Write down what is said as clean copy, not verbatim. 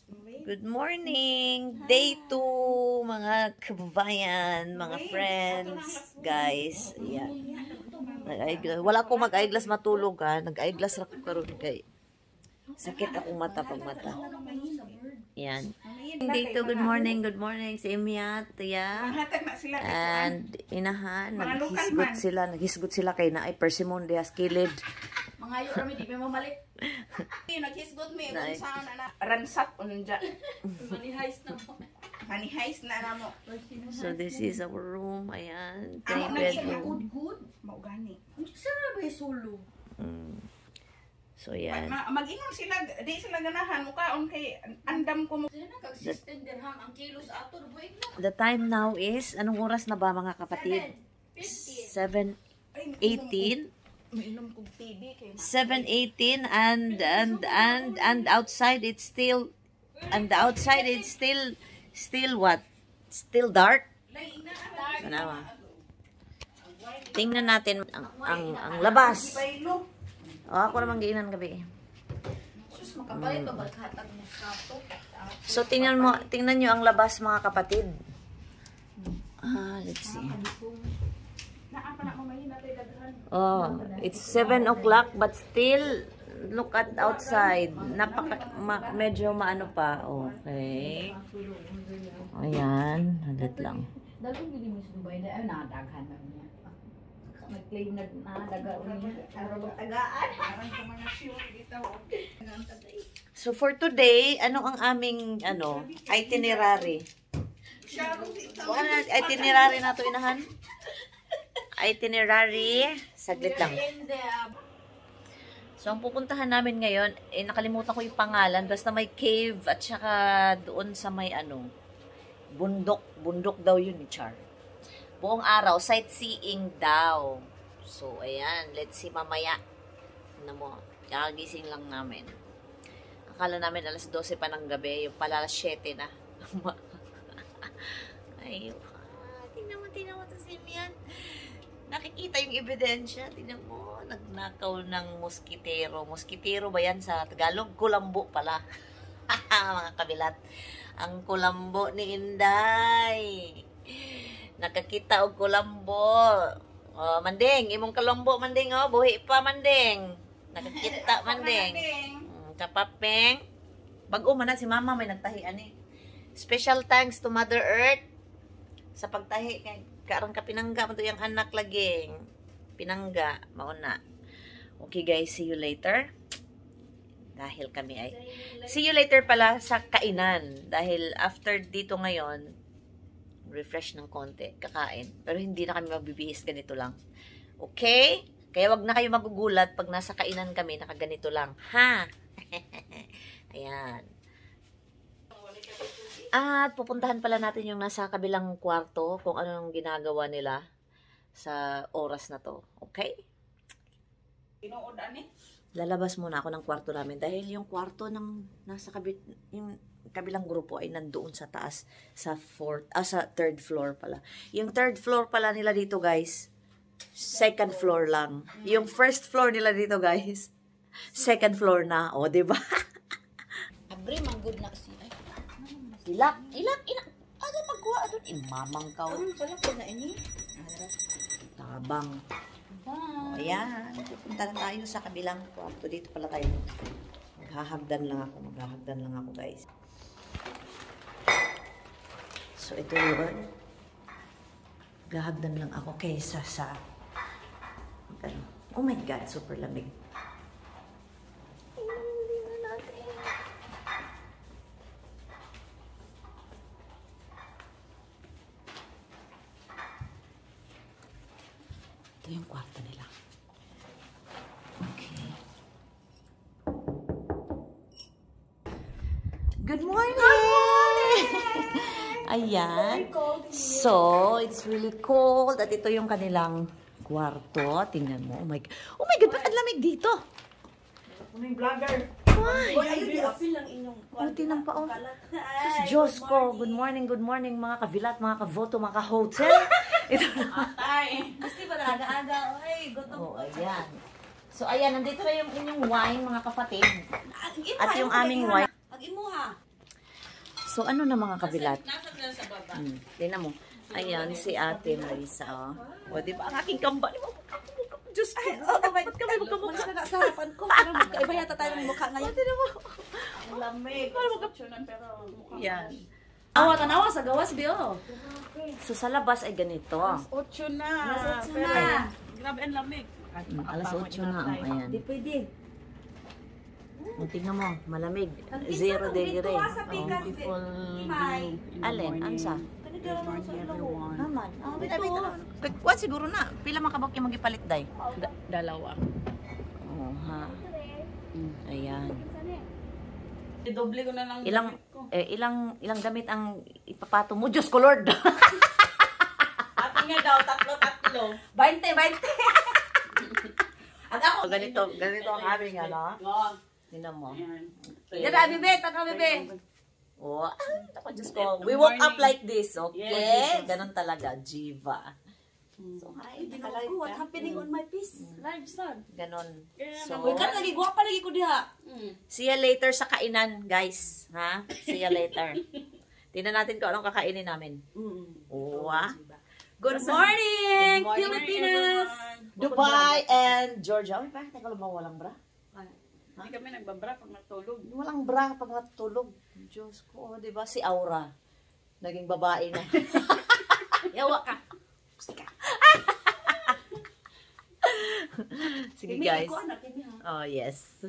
Good morning! Day 2, mga kababayan, mga friends, guys. Ayan. Wala akong mag-eyeglass matulog, ha. Nag-eyeglass ako karon kay sakit akong mata pag mata. Ayan. Day 2, good morning, si Imiat, yeah. And inahan, naghisgot sila kay na ay persimmon dias kilid. Mga ayo rami di mo malik. Naghisgot mi kung saan na ransat unja. Manihais na mo. So this is our room. Ayan, Ang bedroom. good mao gani. Unsa sara ba solo? So yan. Mag-ingon sila, di sila ganahan mukaon kay andam ko mo. Consistent dirham ang kilos ato buig na. The time now is anong oras na ba mga kapatid? 7:18. Mainom kog TV kay 7:18 and outside it's still what? Still dark. Ano? Tingnan natin ang labas. Oh, ako naman giinan gabi. Sus makapalit pa baghatag mo sato. So tingnan niyo ang labas mga kapatid. Let's see. Oh, it's 7 o'clock but still look at outside. Medyo maano pa. Okay. Ayan, halit lang. Dalong gini mo sa Dubai na nadaghan na niya. Nag-claim na daga niya. Araw tagaan. parang ko mga show dito. So for today, ano ang aming itinerary? Itinerary na to inahan? Itinerary, saglit lang. So ang pupuntahan namin ngayon, nakalimutan ko yung pangalan, basta may cave at saka doon sa may bundok daw yun ni Char. Buong araw, sightseeing daw. So ayan, let's see mamaya. Ano mo, kakagising lang namin. Akala namin alas 12 pa ng gabi, yung pala alas 7 na. Ay, tingnan mo to si Mian. Nakikita yung ebidensya. Tingnan mo, nagnakaw ng moskitero. Moskitero ba yan sa Tagalog? Kulambo pala. Mga kabilat. Ang kulambo ni Inday. Nakakita og kulambo. Oh, Manding, imong kulambo, Manding, oh. Buhi pa, Manding. Nakakita, Manding. Kapapeng. Bago man na si Mama, may nagtahian eh. Special thanks to Mother Earth sa pagtahi kay karang kapinangga mo to yung anak laging pinangga mauna. Okay guys, see you later. Dahil kami ay see you later pala sa kainan dahil after dito ngayon refresh ng konti, kakain. Pero hindi na kami mabibihis, ganito lang. Okay? Kaya wag na kayo magugulat pag nasa kainan kami, nakaganito lang. Ha? Ayan. At pupuntahan pala natin yung nasa kabilang kwarto kung ano yung ginagawa nila sa oras na to. Okay? Lalabas muna ako ng kwarto namin dahil yung kwarto ng nasa yung kabilang grupo ay nandoon sa taas sa third floor pala. Yung third floor pala nila dito, guys. Second floor lang. Yung first floor nila dito, guys. Second floor na. O, diba? Abre man good na kasi. Ilak. Ano magkuha doon? Imamang ka. Wala ko na ini. Tabang. O, ayan. Pupunta na tayo sa kabilang kwarto. Dito pala tayo. Maghahagdan lang ako, guys. So, ito yun. Maghahagdan lang ako kaysa sa oh my God, super lamig. Ito yung kwarto nila. Okay. Good morning! Ayan. So, it's really cold. At ito yung kanilang kwarto. Tingnan mo. Oh my God, bakit lamig dito? May vlogger. Why? Buti ng paon. Diyos ko. Good morning mga kavilat, mga kavoto, mga ka-hotel. Ito na. Atay. Kasi ba aga-aga? Ay, gutom. Oh, ayan. So, ayan. Nandito na yung inyong wine, mga kapatid. At yung aming wine. Pag-imuha. So, ano na mga kabilat? Nasa na sa baba. Tingnan mo. Ayan, si Ate Marisa. Oh. O, di ba? Ang aking kamba. Di ba? Diyos ko. Ba't kami magkamukha? Sa harapan ko. Parang magkaiba yata tayo ng mukha ngayon. Tingnan mo. Ang lamig. Pero mukha. Yan. Awa, tanawa sa gawas, Bio. So, sa labas ay ganito. 8 na. Alas 8 Pero, na. grabe ang lamig. Alas 8 na. Oh, ayan. Di pwede. O, tingnan mo. Malamig. 0 degree. sa Oh. pikas. Beautiful Imay. view in the Alin? morning. Ansa? Good morning, everyone. Naman. Kuwan siguro na. Pila makabak yung magipalit, day? Dalawa. Oo, ha. Ayan. Doble ko na lang Ilang, gamit ko. ilang gamit ang ipapato mo? Diyos ko, Lord! Ate nga daw, tatlo. 20. Ang ako. Ganito ang aming, ano? Oo. Tingnan mo. Ayan. Yan na, Bibe. Taka, Bibe. Oh, ako, Diyos ko. We woke up like this, okay? Yes. Ganon talaga, Jiva. So, hi, Ako, what happening on my piece? Live son. ganon. So, Uy, ka lagi, guwapa lagi ko diha. see you later sa kainan, guys. Ha? See you later. Tingnan natin kung anong kakainin namin. Oh, ah. Good morning, Good morning, Pilipinas! everyone. Dubai and Georgia. Uy, bakit ako lumang walang bra? Hindi kami nagbabra pag natulog. Walang bra pag natulog. Diyos ko, oh, di ba? Si Aura. Naging babae na. Yawa ka. Sige, guys. Ako, anak, ini ha. Oh, yes.